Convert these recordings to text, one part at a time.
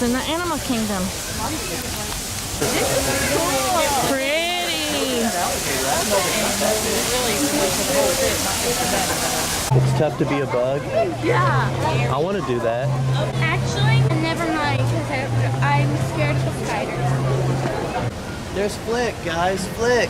in the animal kingdom. Pretty. It's tough to be a bug. Yeah. I want to do that. Actually, never mind, because I'm scared of the spiders. There's Flick, guys. Flick.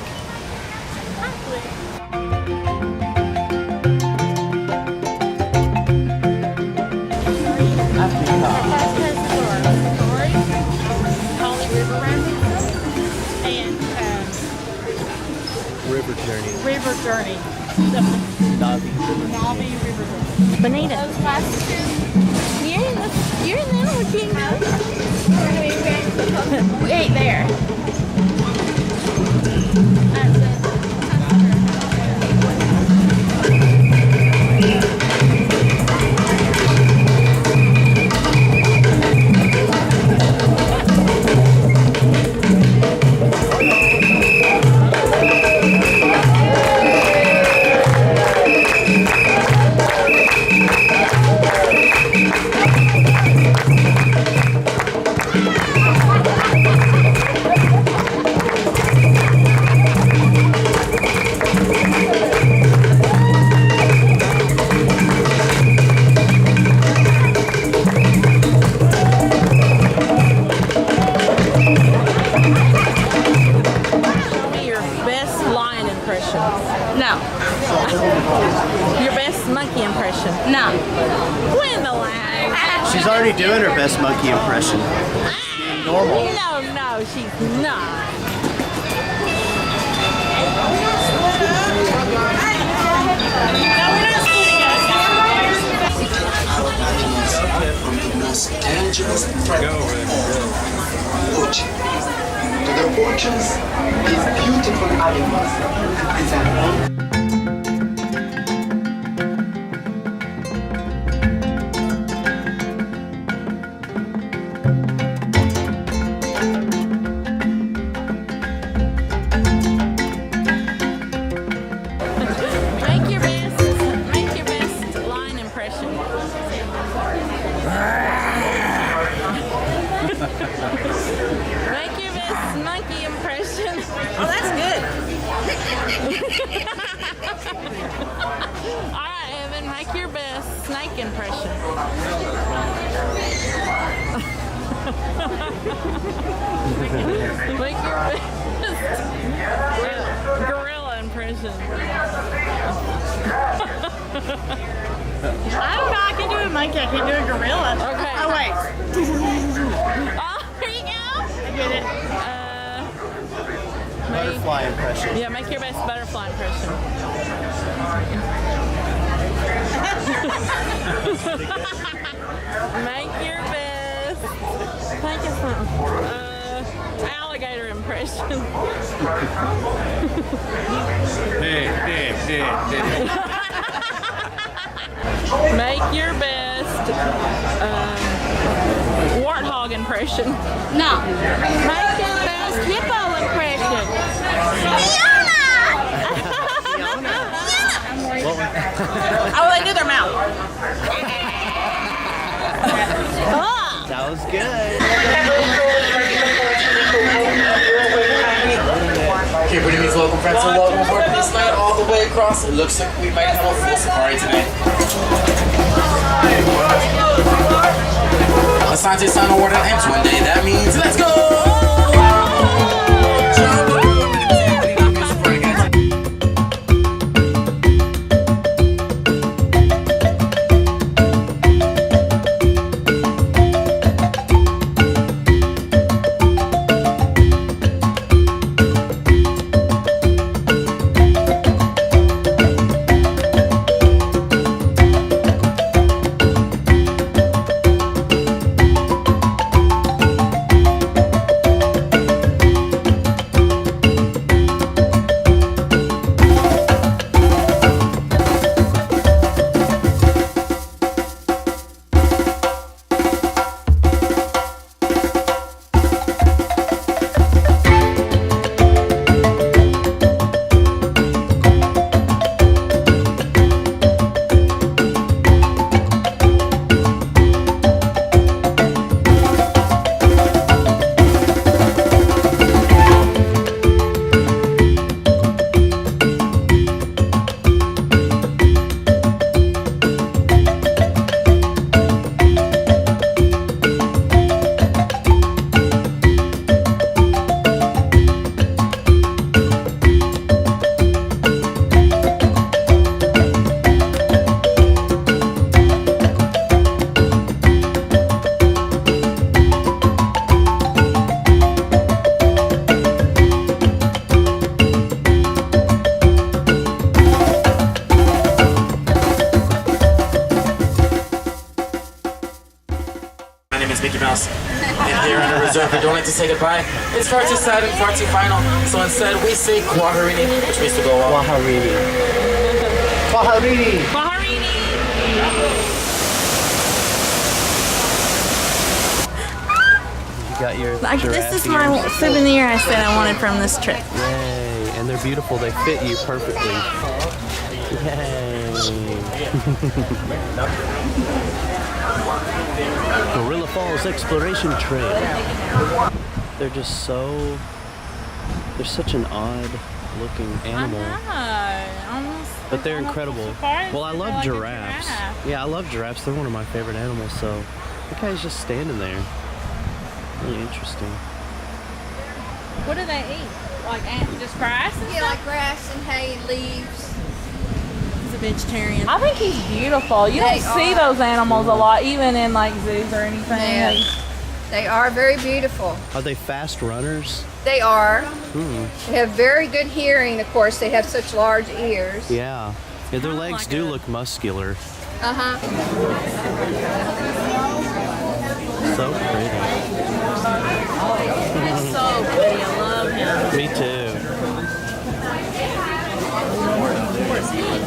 River Journey. River Journey. Navi River. Navi River Journey. Bonita. Those last two. You're in the animal kingdom. Wait, there. No. Your best monkey impression? No. Win the line. She's already doing her best monkey impression. Normal. No, she's not. From the most dangerous threat poaching. To the poachers, these beautiful animals present. Make your best line impression. Make your best monkey impression. Oh, that's good. All right, Evan, make your best snake impression. Make your best gorilla impression. I don't know. I can do a monkey. I can do a gorilla. Okay. Oh, wait. Oh, here you go. I get it. Butterfly impression. Yeah, make your best butterfly impression. Make your best. Think of something. Alligator impression. Make your best warthog impression. No. Make your best hippo impression. Oh, they do their mouth. That was good. Okay, pretty means welcome friends and welcome aboard this night all the way across. It looks like we might have a full safari tonight. Asante San awarded M's one day. That means let's go! say goodbye. It's far too sad and far too final. So instead, we say Kwaherini, which means to go on. Kwaherini. Kwaherini. Kwaherini. You got your Like, this giraffe is my ears. souvenir I said I wanted from this trip. Yay, and they're beautiful. They fit you perfectly. Yay. Gorilla Falls Exploration Trail. They're just so... They're such an odd looking animal. But they're incredible. Well, I love giraffes. Yeah, I love giraffes. They're one of my favorite animals, so that guy's just standing there. Really interesting. What do they eat? Like just grass? Yeah, like grass and hay and leaves. He's a vegetarian. I think he's beautiful. You don't see those animals a lot, even in like zoos or anything. Yeah. They are very beautiful. Are they fast runners? They are. They have very good hearing, of course. They have such large ears. Yeah. Yeah, their legs like do a- look muscular. Uh-huh. So pretty. He's so pretty. I love him. Me too.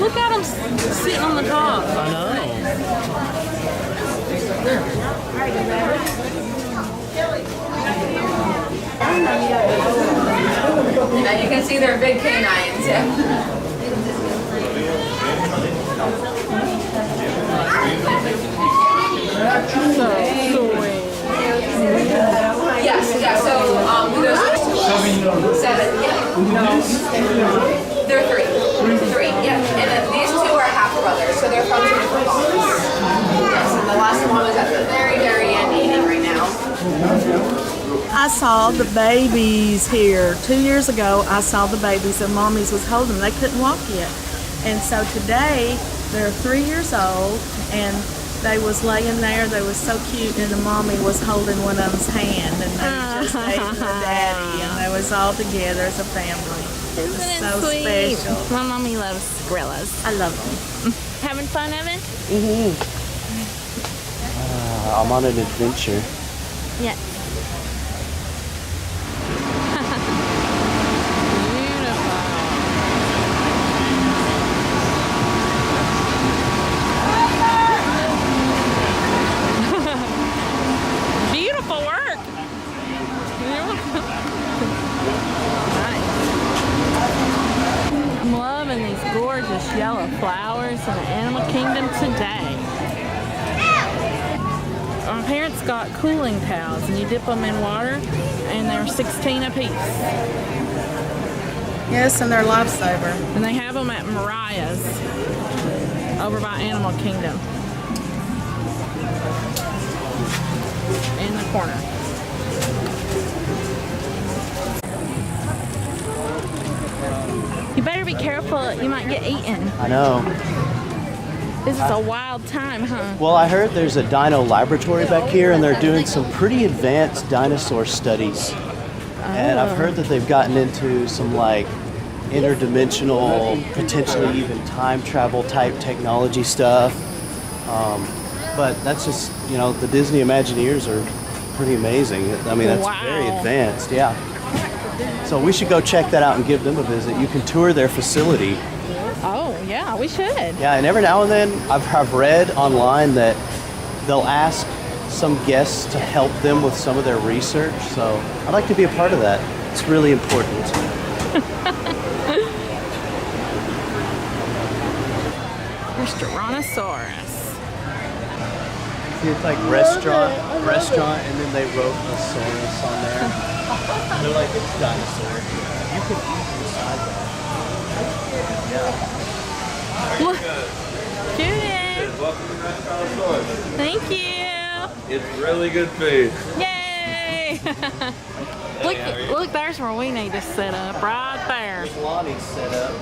Look at him sitting on the top. I know. Now you can see they're big canines. Yes, yeah, so those 7, yeah. They're 3, yeah. And then these 2 are half brothers, so they're from 2 different farms. Yes, and the last one is at the very, very end eating right now. I saw the babies here 2 years ago. I saw the babies and mommies was holding them. They couldn't walk yet, and so today they're 3 years old and they was laying there. They was so cute, and the mommy was holding one of them's hand, and they was just dating the daddy, and they was all together as a family. Isn't it so sweet? special. My mommy loves gorillas. I love them. Having fun, Evan? I'm on an adventure. Yeah. Beautiful work. Nice. I'm loving these gorgeous yellow flowers in the animal kingdom today. My parents got cooling towels, and you dip them in water, and they're 16 a piece. Yes, and they're lifesaver. And they have them at Mariah's over by Animal Kingdom. In the corner. You better be careful, you might get eaten. I know. This is a wild time, huh? Well, I heard there's a dino laboratory back here, and they're doing some pretty advanced dinosaur studies. And I've heard that they've gotten into some like interdimensional, potentially even time travel type technology stuff. But that's just, you know, the Disney Imagineers are pretty amazing. I mean, that's very Wow. advanced, yeah. So we should go check that out and give them a visit. You can tour their facility. Oh, yeah, we should. Yeah, and every now and then I've read online that they'll ask some guests to help them with some of their research. So I'd like to be a part of that. It's really important. Restaurantosaurus. See, it's like restaurant, and then they wrote a Saurus on there. They're like, it's dinosaur. You can eat inside that. Yeah. Look. Julian. Welcome to Restaurantosaurus. Thank you. It's really good food. Yay! look, there's where we need to set up, right there. There's Lonnie's set up.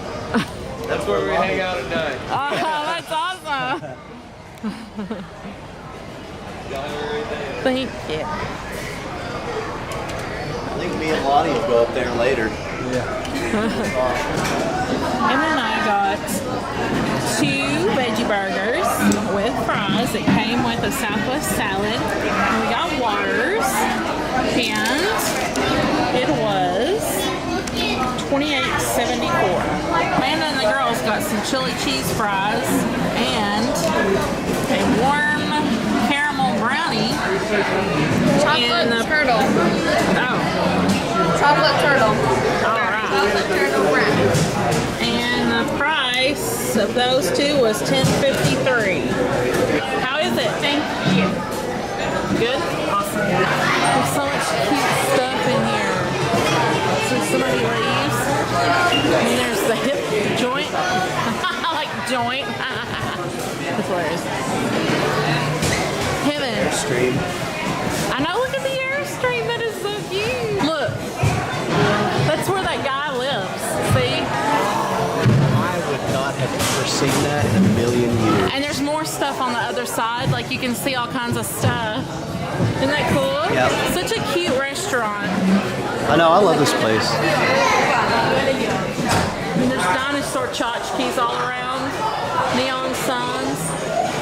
That's where we hang out at night. Oh, that's awesome. Thank you. I think me and Lonnie will go up there later. And then I got 2 veggie burgers with fries this. It came with a Southwest salad. And we got waters. And it was $28.74. Amanda and the girls got some chili cheese fries and a warm caramel brownie. Chocolate turtle. Oh. Chocolate turtle. All right. Chocolate turtle brownie. And the price of those two was $10.53. How is it? Thank you. Good? Awesome. There's so much cute stuff in here. So somebody leaves. And there's the hip joint. I like joint. That's hilarious. Heaven. Airstream. I know, look at the Airstream. That is so cute. Look. That's where that guy lives. See? I would not have ever seen that in a million years. And there's more stuff on the other side. Like you can see all kinds of stuff. Isn't that cool? Yep. Such a cute restaurant. I know, I love this place. And there's dinosaur tchotchkes all around. Neon signs.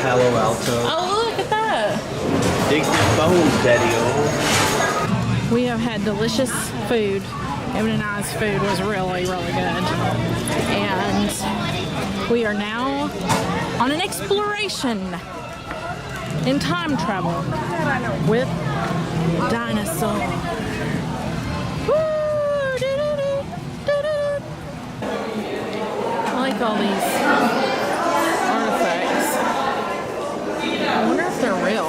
Palo Alto. Oh, look at that. Dig your bones, Daddy-o. We have had delicious food. Evan and I's food was really, really good. And we are now on an exploration in time travel with Dinosaur. Woo! Do-do-do, do-do-do. I like all these artifacts. I wonder if they're real.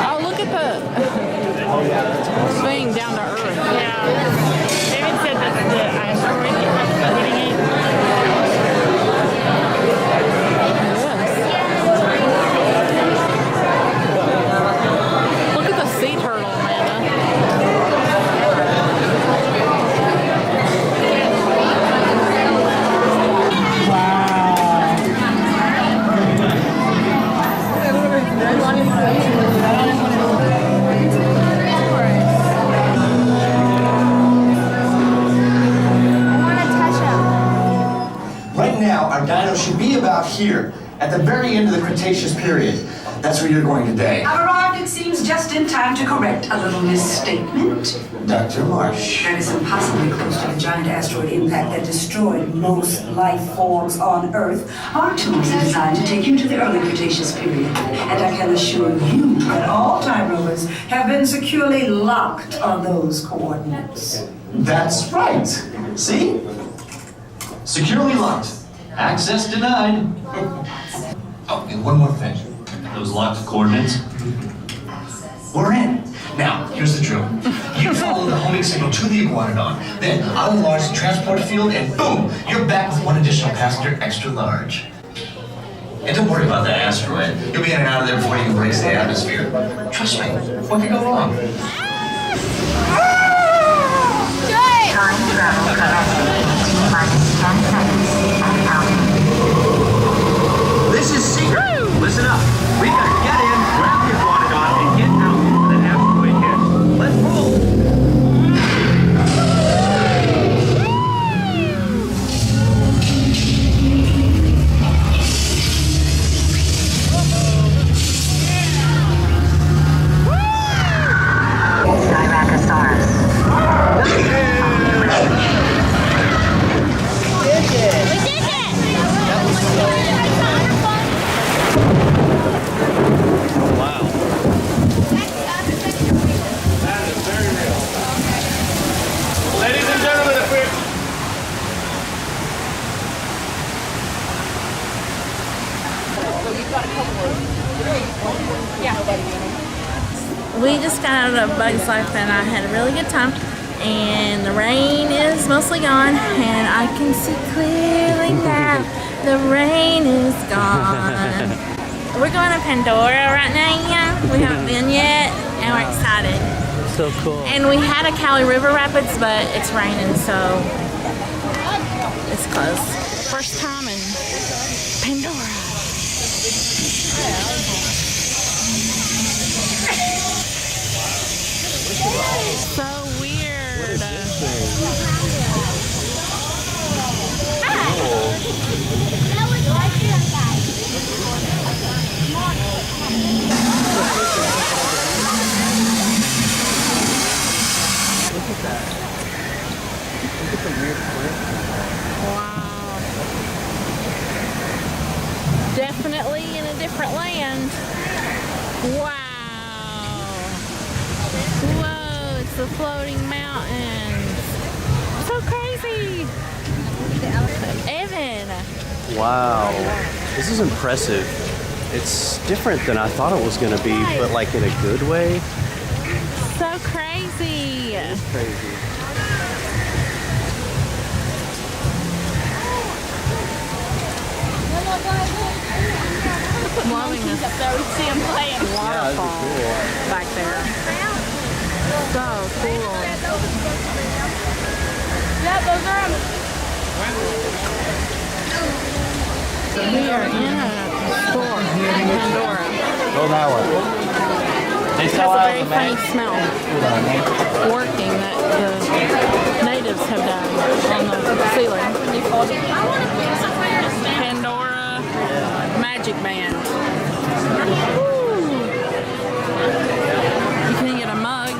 Oh, look at the thing down to Earth. Yeah. David said that's the asteroid hitting it. Look at the sea turtle, Amanda. Right now, our dino should be about here, at the very end of the Cretaceous period. That's where you're going today. I've arrived, it seems, just in time to correct a little misstatement. Dr. Marsh. That is impossibly close to the giant asteroid impact that destroyed most life forms on Earth. Our tools are designed to take you to the early Cretaceous period. And I can assure you that all time rovers have been securely locked on those coordinates. That's right. See? Securely locked. Access denied. Oh, and one more thing. Those locked coordinates. We're in. Now, here's the drill. You follow the homing signal to the iguanodon, then I'll enlarge the transport field, and boom, you're back with one additional passenger extra large. And don't worry about that asteroid. You'll be in and out of there before you can brace the atmosphere. Trust me, what could go wrong? Time travel corrected. T-minus 10 seconds and counting. This is secret. Listen up. We gotta get in, grab the iguanodon, and get out before the asteroid hits. Let's roll. Restaurantosaurus. Wow. That is very real. Ladies and gentlemen, if we're We just got out of Bug's Life and I had a really good time. And the rain is mostly gone, and I can see clearly now. The rain is gone. We're going to Pandora right now. We haven't been yet, and we're excited. So cool. And we had a Cali River Rapids, but it's raining, so it's closed. First time in Pandora. So weird. the floating mountains. So crazy. Evan. Wow. This is impressive. It's different than I thought it was going to be, but like in a good way. So crazy. It's crazy. I'm loving this. Up there, we see him playing waterfall back there. So cool. Yeah, those are them. We are in a store in Pandora. Oh, that one. It has a very funny smell working that the natives have done on the ceiling. Pandora Magic Band. Woo. You can get a mug,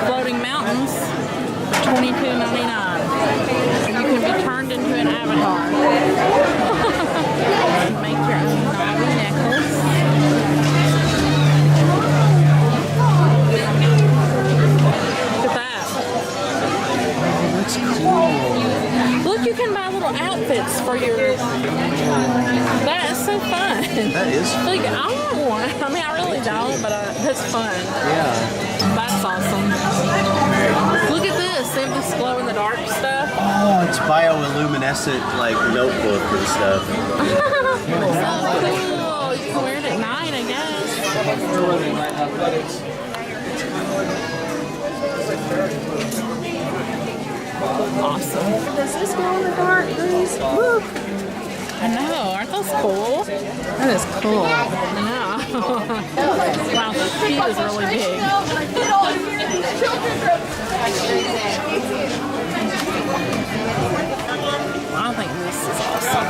Floating Mountains, for $22.99. You can be turned into an avatar. You can make your own naughty necklace. Look at that. That's cool. Look, you can buy little outfits for your... That is so fun. That is fun. Like, I want one. I mean, I really don't, but that's fun. Yeah. That's awesome. Look at this. They have this glow-in-the-dark stuff. Oh, it's bioluminescent, like, notebook and stuff. So cool. You can wear it at night, I guess. Awesome. Does this glow in the dark, please? Woo. I know. Aren't those cool? That is cool. I know. Wow, she is really big. I think this is awesome.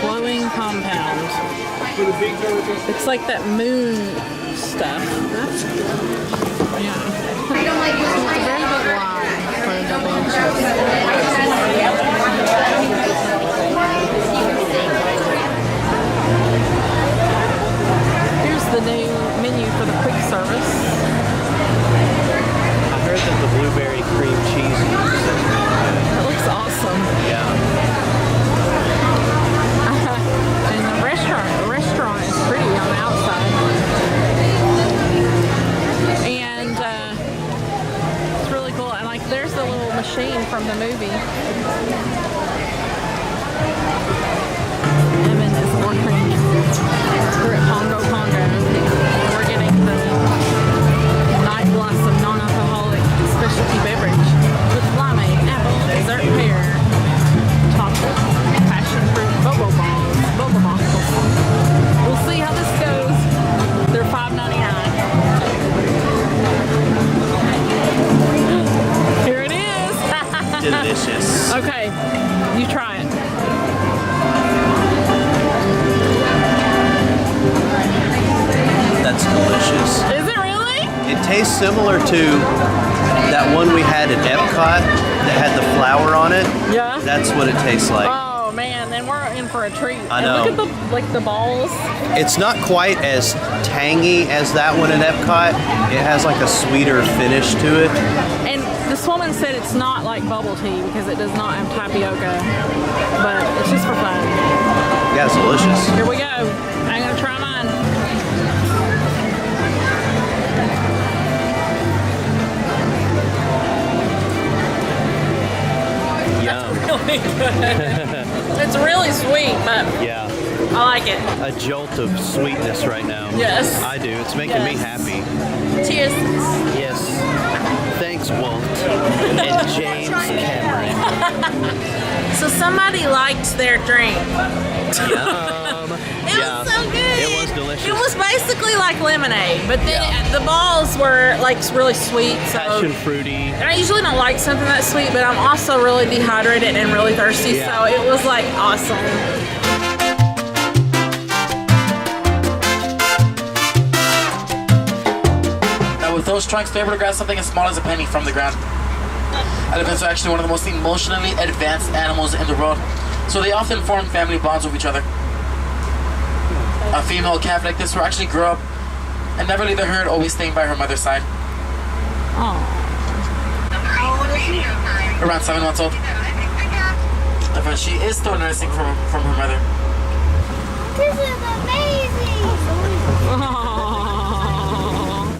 Glowing compound. It's like that moon stuff. Yeah. It's a very big line for Here's the new menu for the quick service. I heard that the blueberry cream cheese is It looks awesome. yeah. And the restaurant is pretty on the outside. And it's really cool. And like there's the little machine from the movie. Evan is ordering. We're at Pongu Pongu. We're getting the Night Blossom non-alcoholic specialty beverage with limeade, apple, dessert pear, chocolate, passion fruit, boba balls. We'll see how this goes. They're $5.99. Here it is. Delicious. Okay, you try it. That's delicious. Is it really? It tastes similar to that one we had at Epcot that had the flour on it. Yeah. That's what it tastes like. Oh man, then we're in for a treat. I know. And look at the balls. It's not quite as tangy as that one at Epcot. It has like a sweeter finish to it. And this woman said it's not like bubble tea because it does not have tapioca, but it's just for fun. Yeah, it's delicious. Here we go. I'm gonna try mine. Yum. Really good. It's really sweet, but Yeah. I like it. A jolt of sweetness right now. Yes. I do. It's making me happy. Cheers. Yes. Thanks, Walt. And James Cameron. So somebody liked their drink. Yum. It was so good. It was delicious. It was basically like lemonade, but then the balls were like really sweet. So Passion fruity. I usually don't like something that sweet, but I'm also really dehydrated and really thirsty, Yeah. so it was like awesome. Now with those trunks, they're able to grab something as small as a penny from the ground. Elephants are actually one of the most emotionally advanced animals in the world, so they often form family bonds with each other. A female calf like this will actually grow up and never leave the herd, always staying by her mother's side. Around 7 months old. But she is still nursing from her mother. This is amazing! Oh,